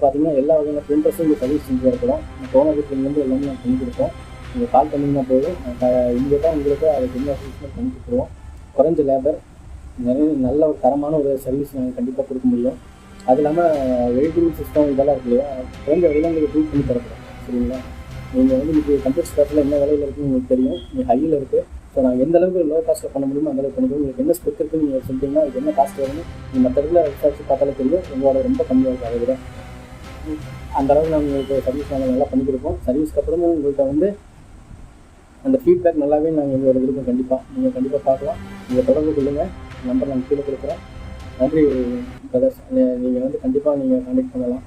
பார்த்தீங்கன்னா எல்லா வகையான பிரிண்டர்ஸும் இங்கே சர்வீஸ் செஞ்சு இருக்கிறோம். டோனோகிராஃபிலேருந்து எல்லாமே நான் பண்ணி கொடுப்போம். நீங்கள் கால் பண்ணிங்கன்னா போதும், இமீடியட்டாக உங்களுக்கு அதுக்கு என்ன சர்வீஸ் பண்ணி கொடுத்துருவோம். குறைஞ்ச லேபர், நல்ல ஒரு தரமான ஒரு சர்வீஸ் நாங்கள் கண்டிப்பாக கொடுக்க முடியும். அது இல்லாமல் வெயிட்டிங் சிஸ்டம் இதெல்லாம் இருக்கு இல்லையா, குறைஞ்ச விலையில் உங்களுக்கு ப்ரூவ் பண்ணி தரப்போம். சரிங்களா? நீங்கள் வந்து இன்றைக்கி கம்ப்யூட்டர் ஸ்பேஸில் என்ன விலையில் இருக்குன்னு உங்களுக்கு தெரியும், நீங்கள் ஹையில் இருக்குது. ஸோ நாங்கள் எந்த அளவுக்கு லோ காஸ்ட்டில் பண்ண முடியுமோ அந்தளவுக்கு பண்ணிடுவோம். உங்களுக்கு என்ன ஸ்பெக் இருக்குன்னு நீங்கள் சொல்லிட்டீங்கன்னா அதுக்கு என்ன காஸ்ட் வரும்னு நீங்கள் மற்ற இடத்துல விசாரிச்சு பார்த்தாலே தெரியும். எங்களோட ரொம்ப கம்மியாக இருக்கும். அதை விட அந்தளவுக்கு நாங்கள் உங்களுக்கு சர்வீஸ் நாங்கள் நல்லா பண்ணி கொடுப்போம். சர்வீஸ்க்கு அப்புறமும் உங்கள்கிட்ட வந்து அந்த ஃபீட்பேக் நல்லாவே நாங்கள் எங்களோட விருப்பம். கண்டிப்பாக நீங்கள் கண்டிப்பாக பார்க்கலாம். நீங்கள் தொடர்பு கொள்ளுங்கள். நம்பர் நாங்கள் கீழே கொடுக்குறோம். நன்றி பிரதர்ஸ். நீங்கள் வந்து கண்டிப்பாக நீங்கள் கான்டெக்ட் பண்ணலாம்.